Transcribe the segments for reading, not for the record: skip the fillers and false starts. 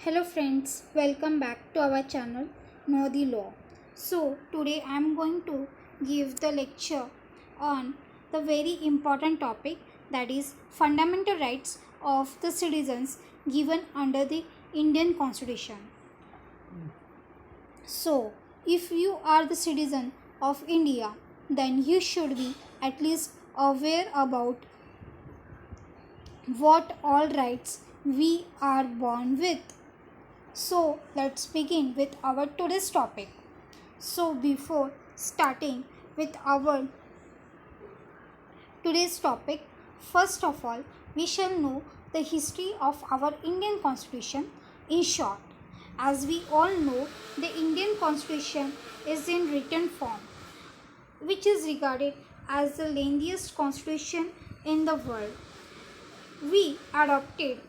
Hello friends, welcome back to our channel Know the Law. So today I am going to give the lecture on the very important topic, that is fundamental rights of the citizens given under the Indian Constitution. So if you are the citizen of India, then you should be at least aware about what all rights we are born with. So let's begin with our today's topic. So before starting with our today's topic, first of all, we shall know the history of our Indian Constitution in short. As we all know, the Indian Constitution is in written form, which is regarded as the lengthiest constitution in the world. We adopted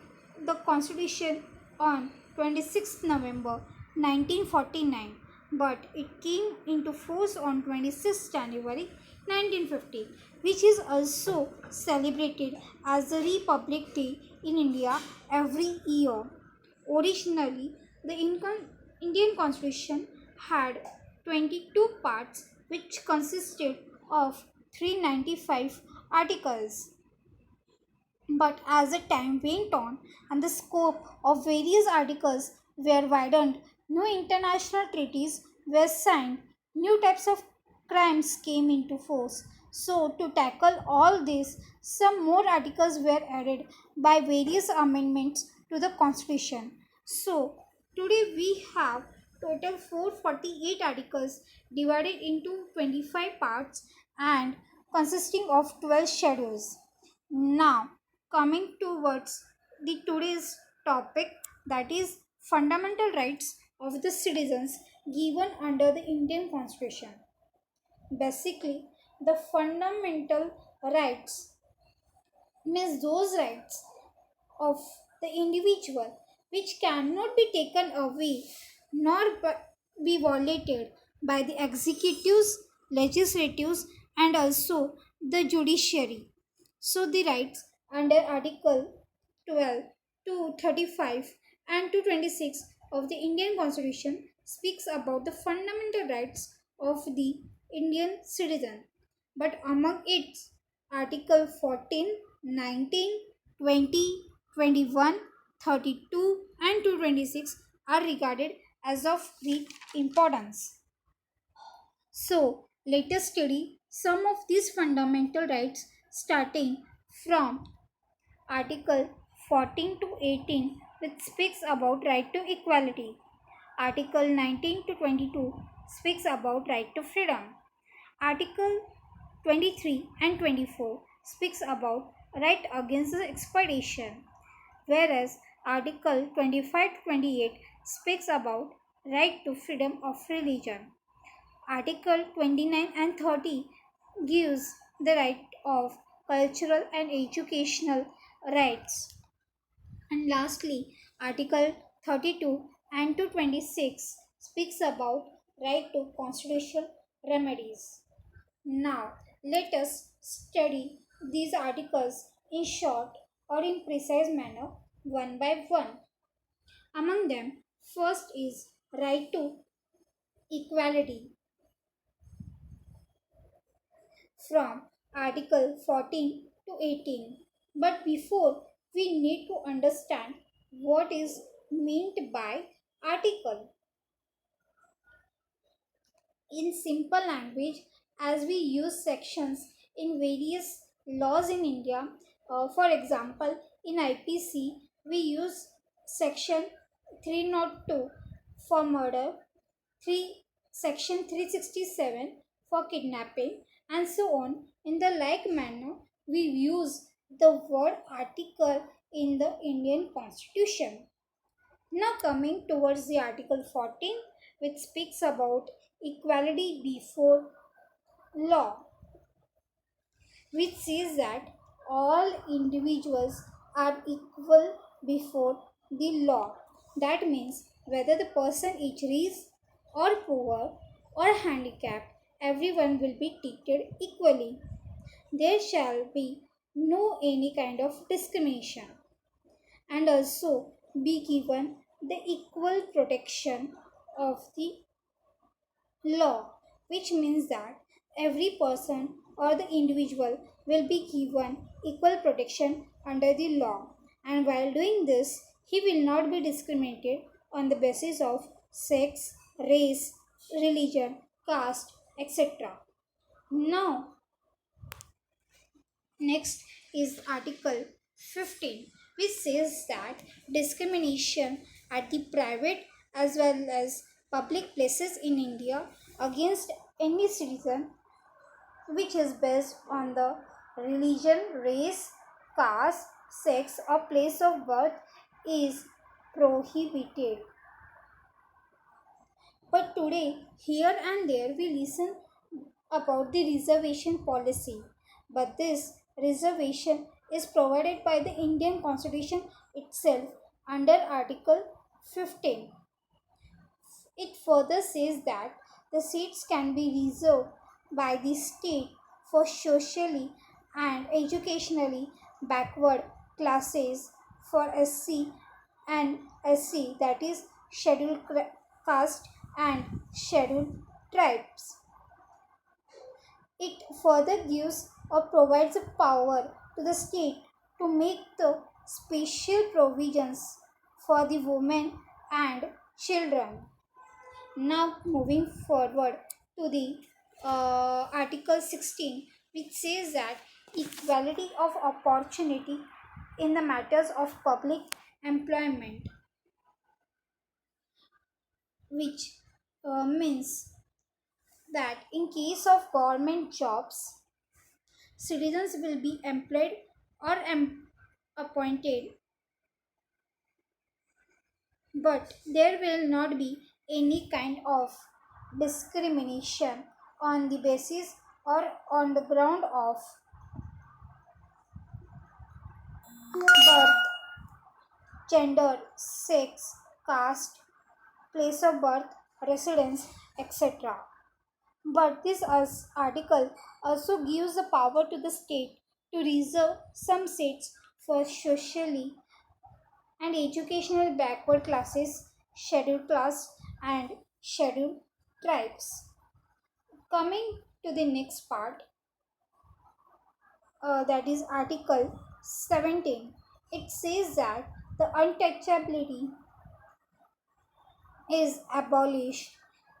the constitution on 26th November 1949, but it came into force on 26th January 1950, which is also celebrated as the Republic Day in India every year. Originally, the Indian Constitution had 22 parts, which consisted of 395 articles. But as the time went on and the scope of various articles were widened, new international treaties were signed, new types of crimes came into force. So, to tackle all this, some more articles were added by various amendments to the Constitution. So, today we have total 448 articles divided into 25 parts and consisting of 12 schedules. Now, coming towards the today's topic, that is fundamental rights of the citizens given under the Indian Constitution. Basically, the fundamental rights means those rights of the individual which cannot be taken away nor be violated by the executives, legislatives, and also the judiciary. So the rights under Article 12 to 35 and to 26 of the Indian Constitution speaks about the fundamental rights of the Indian citizen. But among its Article 14, 19, 20, 21, 32, and 226 are regarded as of great importance. So, let us study some of these fundamental rights starting from Article 14 to 18, which speaks about right to equality. Article 19 to 22 speaks about right to freedom. Article 23 and 24 speaks about right against the exploitation, whereas Article 25 to 28 speaks about right to freedom of religion. Article 29 and 30 gives the right of cultural and educational rights. And lastly, Article 32 and 226 speaks about right to constitutional remedies. Now, let us study these articles in short or in precise manner one by one. Among them, first is right to equality from Article 14 to 18. But before, we need to understand what is meant by article. In simple language, as we use sections in various laws in India, for example, in IPC, we use section 302 for murder, 3 section 367 for kidnapping, and so on. In the like manner, we use the word article in the Indian Constitution. Now coming towards the Article 14, which speaks about equality before law, which says that all individuals are equal before the law. That means whether the person is rich or poor or handicapped, everyone will be treated equally. There shall be no any kind of discrimination, and also be given the equal protection of the law, which means that every person or the individual will be given equal protection under the law, and while doing this, he will not be discriminated on the basis of sex, race, religion, caste, etc. Now, next is Article 15, which says that discrimination at the private as well as public places in India against any citizen which is based on the religion, race, caste, sex, or place of birth is prohibited. But today, here and there, we listen about the reservation policy. But this reservation is provided by the Indian Constitution itself under Article 15. It further says that the seats can be reserved by the state for socially and educationally backward classes for SC and SC, that is scheduled caste and scheduled tribes. It further gives or provides a power to the state to make the special provisions for the women and children. Now, moving forward to the Article 16, which says that equality of opportunity in the matters of public employment, which means that in case of government jobs, citizens will be employed or appointed, but there will not be any kind of discrimination on the basis or on the ground of birth, gender, sex, caste, place of birth, residence, etc. But this article also gives the power to the state to reserve some seats for socially and educational backward classes, scheduled class, and scheduled tribes. Coming to the next part, that is Article 17, it says that the untouchability is abolished,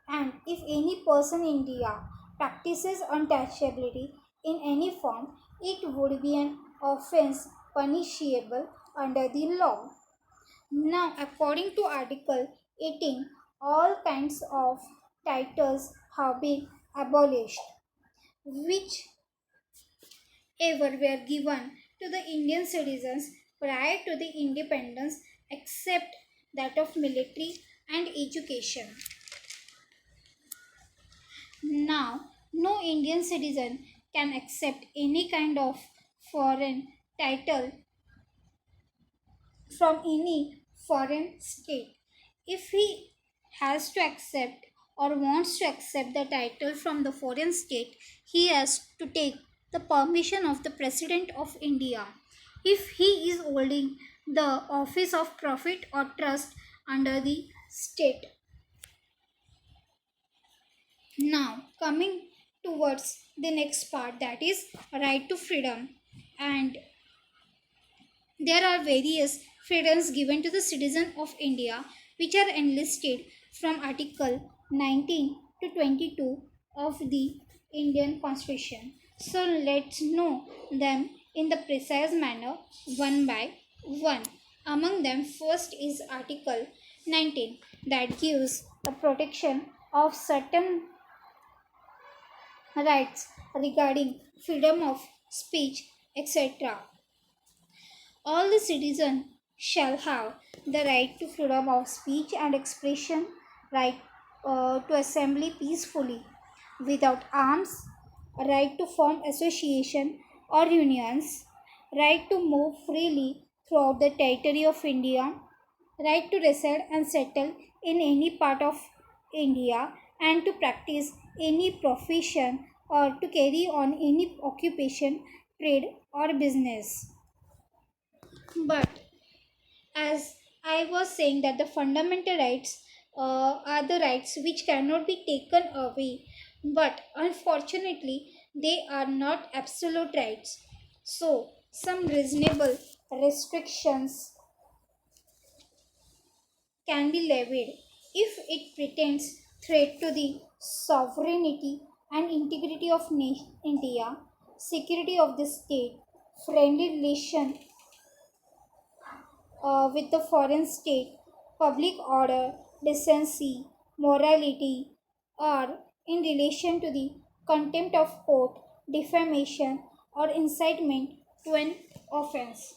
and if any person in India practices untouchability in any form, it would be an offense punishable under the law. Now, according to Article 18, all kinds of titles have been abolished, which ever were given to the Indian citizens prior to the independence except that of military and education. Now, no Indian citizen can accept any kind of foreign title from any foreign state. If he has to accept or wants to accept the title from the foreign state, he has to take the permission of the President of India. If he is holding the office of profit or trust under the state. Now, coming towards the next part, that is right to freedom, and there are various freedoms given to the citizen of India which are enlisted from Article 19 to 22 of the Indian Constitution. So let's know them in the precise manner one by one. Among them, first is Article 19 that gives the protection of certain rights regarding freedom of speech, etc. All the citizens shall have the right to freedom of speech and expression, right to assembly peacefully without arms, right to form association or unions, right to move freely throughout the territory of India, right to reside and settle in any part of India, and to practice any profession or to carry on any occupation, trade, or business. But as I was saying that the fundamental rights are the rights which cannot be taken away, but unfortunately, they are not absolute rights. So, some reasonable restrictions can be levied if it pretends threat to the sovereignty and integrity of India, security of the state, friendly relation with the foreign state, public order, decency, morality, or in relation to the contempt of court, defamation, or incitement to an offense.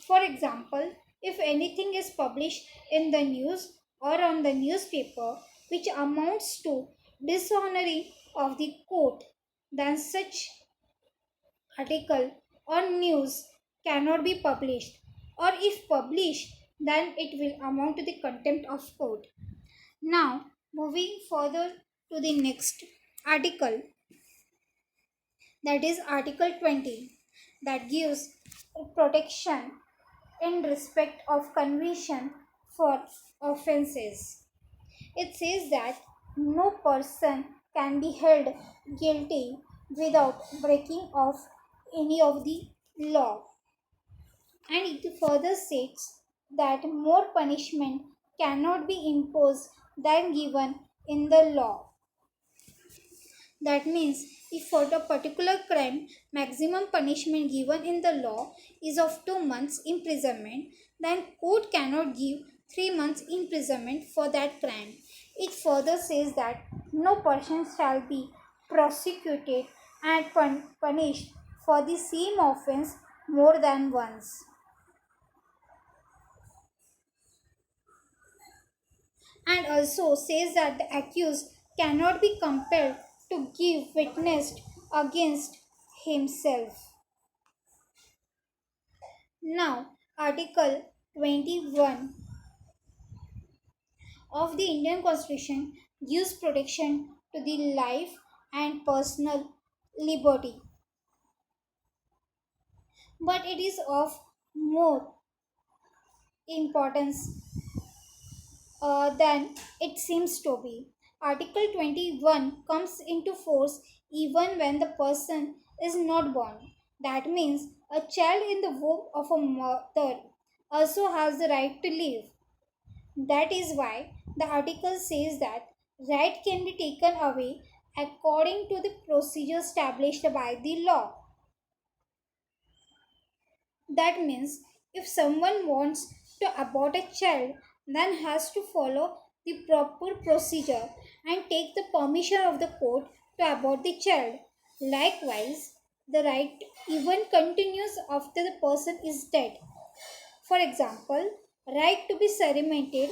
For example, if anything is published in the news or on the newspaper which amounts to dishonoring of the court, then such article or news cannot be published, or if published then it will amount to the contempt of court. Now moving further to the next article, that is article 20, that gives protection in respect of conviction for offenses. It says that no person can be held guilty without breaking of any of the law. And it further states that more punishment cannot be imposed than given in the law. That means if for a particular crime maximum punishment given in the law is of 2 months imprisonment, then court cannot give 3 months imprisonment for that crime. It further says that no person shall be prosecuted and punished for the same offense more than once. And also says that the accused cannot be compelled to give witness against himself. Now, Article 21 of the Indian Constitution gives protection to the life and personal liberty, but it is of more importance than it seems to be. Article 21 comes into force even when the person is not born. That means a child in the womb of a mother also has the right to live. That is why the article says that right can be taken away according to the procedure established by the law. That means if someone wants to abort a child, then has to follow the proper procedure and take the permission of the court to abort the child. Likewise, the right even continues after the person is dead. For example, right to be cremated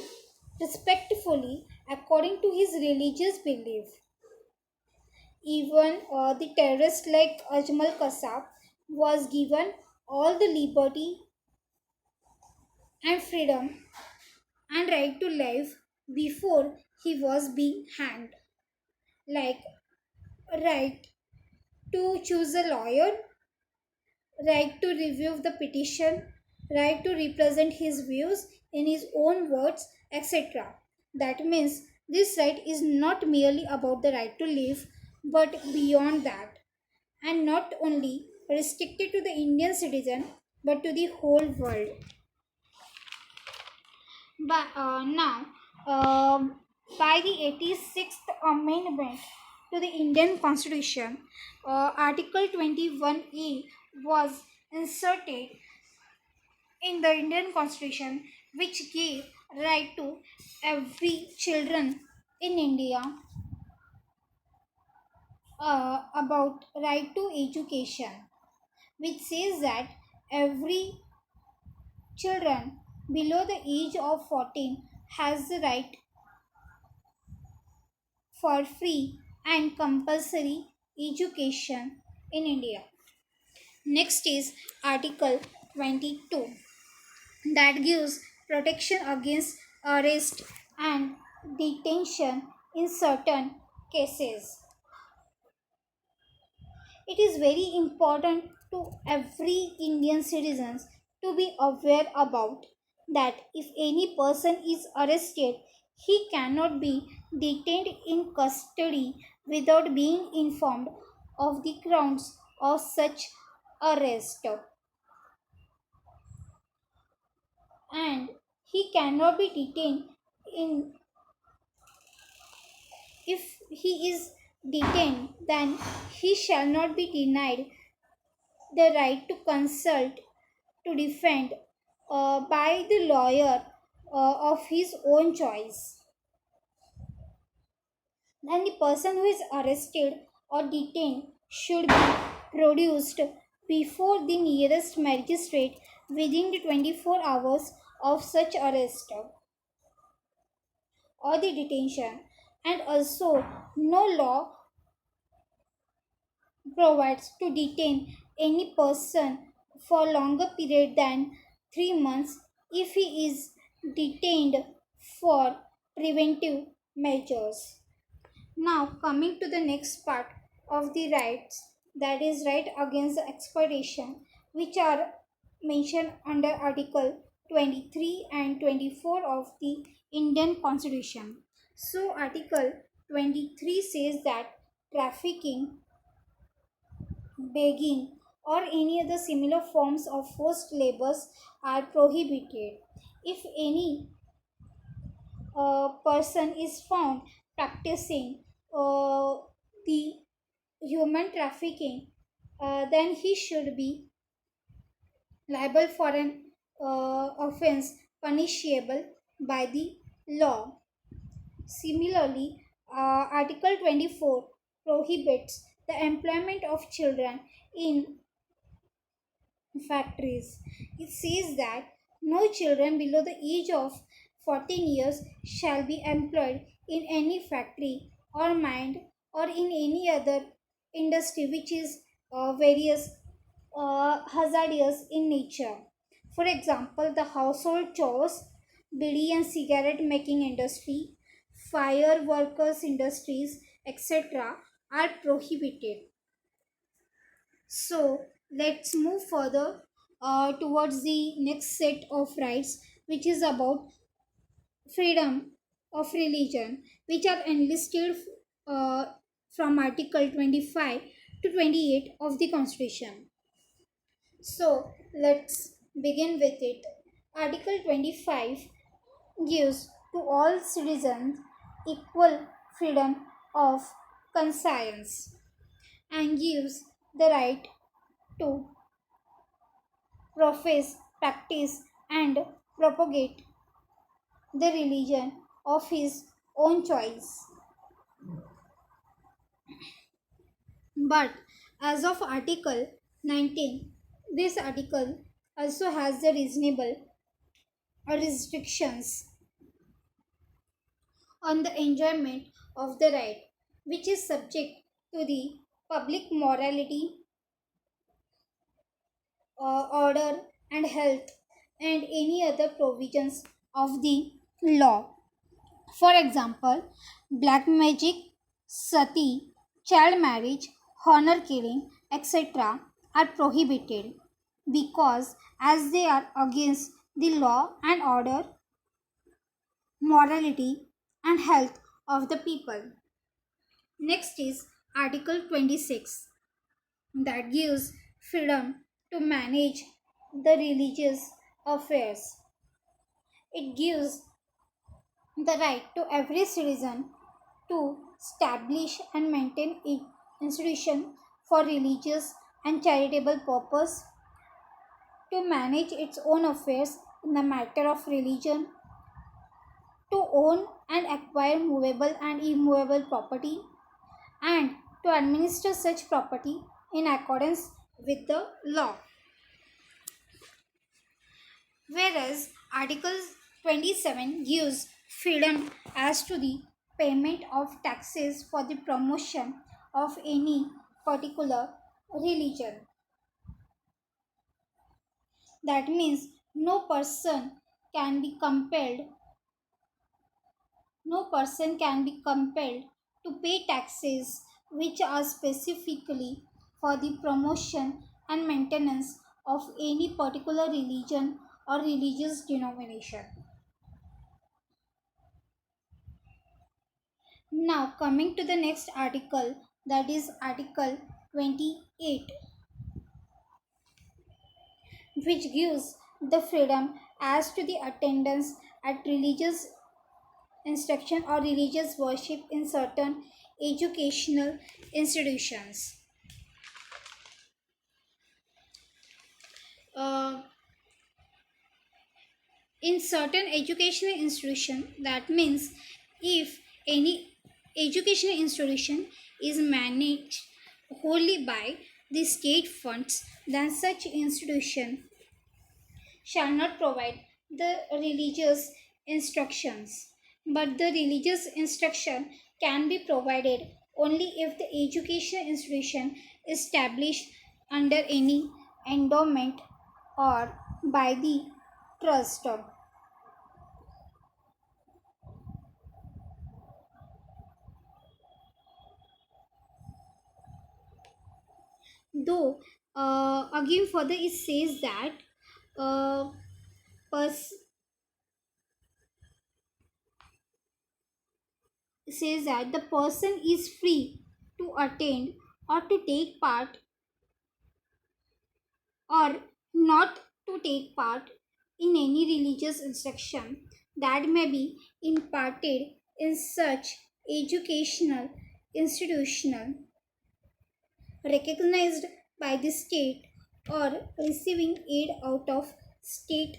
respectfully according to his religious belief. Even the terrorist like Ajmal Kasab was given all the liberty and freedom and right to life before he was being hanged. Like right to choose a lawyer, right to review the petition, right to represent his views in his own words, etc. That means this right is not merely about the right to live, but beyond that, and not only restricted to the Indian citizen, but to the whole world. But now, by the 86th Amendment to the Indian Constitution, Article 21A was inserted in the Indian Constitution, which gave right to every children in India about right to education, which says that every children below the age of 14 has the right for free and compulsory education in India. Next is Article 22, that gives protection against arrest and detention in certain cases. It is very important to every Indian citizens to be aware about, that if any person is arrested, he cannot be detained in custody without being informed of the grounds of such arrest, and he cannot be detained in if he is detained, then he shall not be denied the right to consult to defend by the lawyer of his own choice. And the person who is arrested or detained should be produced before the nearest magistrate within the 24 hours of such arrest or the detention. And also, no law provides to detain any person for longer period than 3 months if he is detained for preventive measures. Now, coming to the next part of the rights, that is right against the exploitation, which are mentioned under Article 23 and 24 of the Indian Constitution. So, Article 23 says that trafficking, begging, or any other similar forms of forced labors are prohibited. If any person is found practicing the human trafficking, then he should be liable for an offense punishable by the law. Similarly, Article 24 prohibits the employment of children in factories. It says that no children below the age of 14 years shall be employed in any factory or mine or in any other industry which is various hazardous in nature. For example, the household chores, bidi and cigarette making industry, fire workers industries, etc. are prohibited. So let's move further towards the next set of rights, which is about freedom of religion, which are enlisted uh, from Article 25 to 28 of the Constitution. So let's begin with it. Article 25 gives to all citizens equal freedom of conscience and gives the right to profess, practice, and propagate the religion of his own choice. But as of Article 19, this article also has the reasonable restrictions on the enjoyment of the right, which is subject to the public morality, order, and health, and any other provisions of the law. For example, black magic, sati, child marriage, honor killing, etc. are prohibited because as they are against the law and order, morality, and health of the people. Next is Article 26 that gives freedom to manage the religious affairs. It gives the right to every citizen to establish and maintain institution for religious and charitable purpose, to manage its own affairs in the matter of religion, to own and acquire movable and immovable property, and to administer such property in accordance with the law. Whereas Article 27 gives freedom as to the payment of taxes for the promotion of any particular religion. That means can be compelled no person can be compelled to pay taxes which are specifically for the promotion and maintenance of any particular religion or religious denomination. Now coming to the next article, that is Article 28, which gives the freedom as to the attendance at religious instruction or religious worship in certain educational institutions. Uh, in certain educational institution, that means if any educational institution is managed wholly by the state funds, then such institution shall not provide the religious instructions, but the religious instruction can be provided only if the educational institution is established under any endowment or by the trust. Though again further it says that uh, pers- says that the person is free to attend or to take part or not to take part in any religious instruction that may be imparted in such educational institutional recognized by the state or receiving aid out of state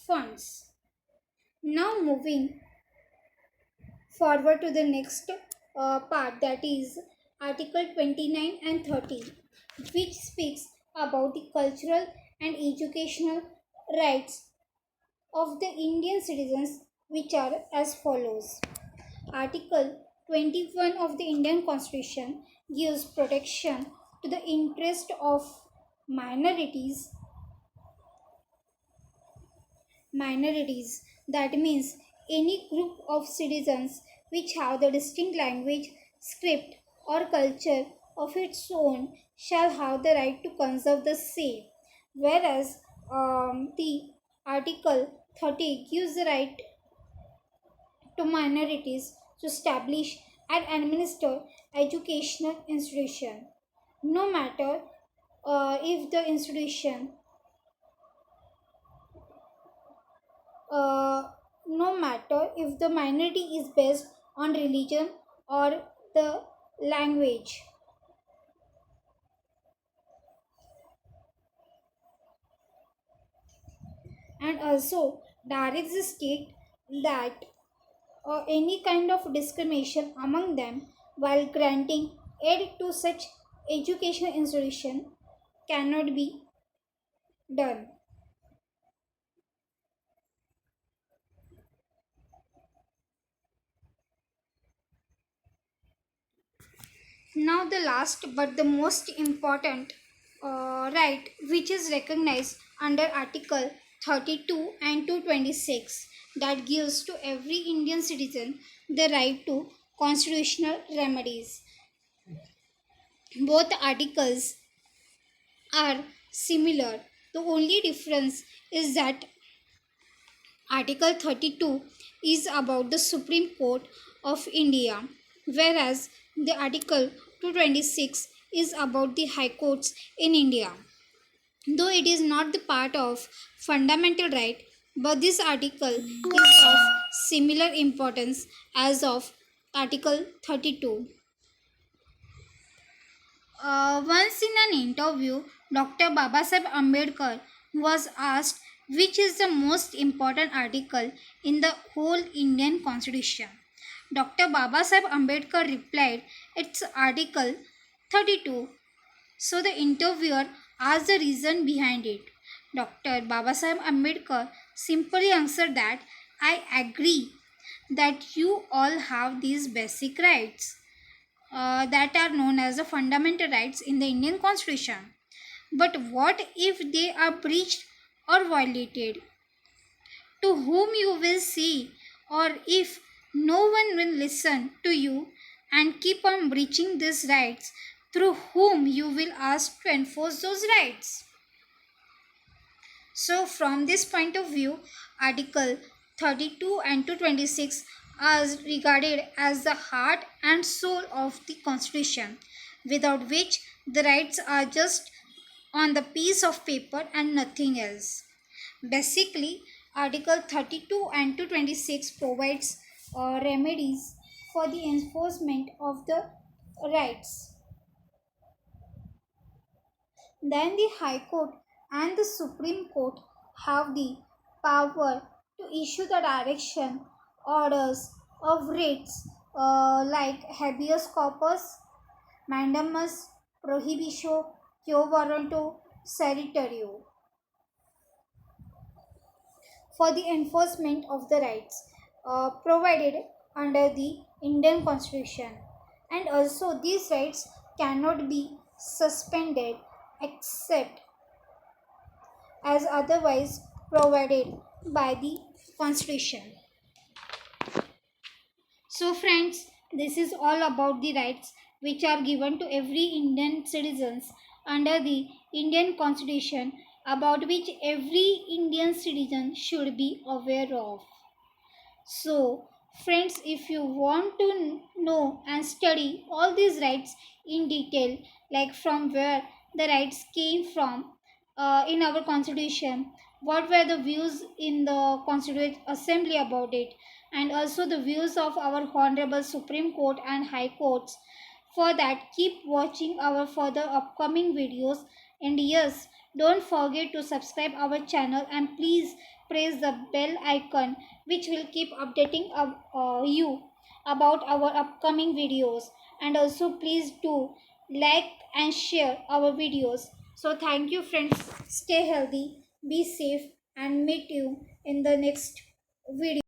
funds. Now moving forward to the next part, that is Article 29 and 30, which speaks about the cultural and educational rights of the Indian citizens, which are as follows. Article 21 of the Indian Constitution gives protection to the interest of minorities minorities, that means any group of citizens which have the distinct language, script, or culture of its own shall have the right to conserve the same, whereas the article 30 gives the right to minorities to establish and administer educational institution, no matter if the institution uh, no matter if the minority is based on religion or the language. And also directs the state that any kind of discrimination among them while granting aid to such educational institution cannot be done. Now, the last but the most important right, which is recognized under Article 32 and 226, that gives to every Indian citizen the right to constitutional remedies. Both articles are similar. The only difference is that Article 32 is about the Supreme Court of India, whereas the Article 226 is about the High Courts in India. Though it is not the part of fundamental right, but this article is of similar importance as of Article 32. Once in an interview, Dr. Babasaheb Ambedkar was asked which is the most important article in the whole Indian Constitution. Dr. Babasaheb Ambedkar replied, it's Article 32. So the interviewer asked the reason behind it. Dr. Babasaheb Ambedkar simply answered that I agree that you all have these basic rights that are known as the fundamental rights in the Indian Constitution. But what if they are breached or violated? To whom you will say, or if no one will listen to you and keep on breaching these rights, through whom you will ask to enforce those rights? So, from this point of view, Article 32 and 226 are regarded as the heart and soul of the Constitution, without which the rights are just on the piece of paper and nothing else. Basically, Article 32 and 226 provides remedies for the enforcement of the rights. Then the High Court and the Supreme Court have the power to issue the direction orders of writs like habeas corpus, mandamus, prohibitio, quo warranto, certiorari for the enforcement of the rights provided under the Indian Constitution. And also, these rights cannot be suspended except as otherwise provided by the Constitution. So, friends, this is all about the rights which are given to every Indian citizens under the Indian Constitution, about which every Indian citizen should be aware of. So, friends, if you want to know and study all these rights in detail, like from where the rights came from in our constitution, what were the views in the Constituent Assembly about it, and also the views of our Honorable Supreme Court and High Courts. For that, keep watching our further upcoming videos, and yes, don't forget to subscribe our channel and please press the bell icon which will keep updating you about our upcoming videos. And also please do like and share our videos. So thank you friends. Stay healthy, be safe, and meet you in the next video.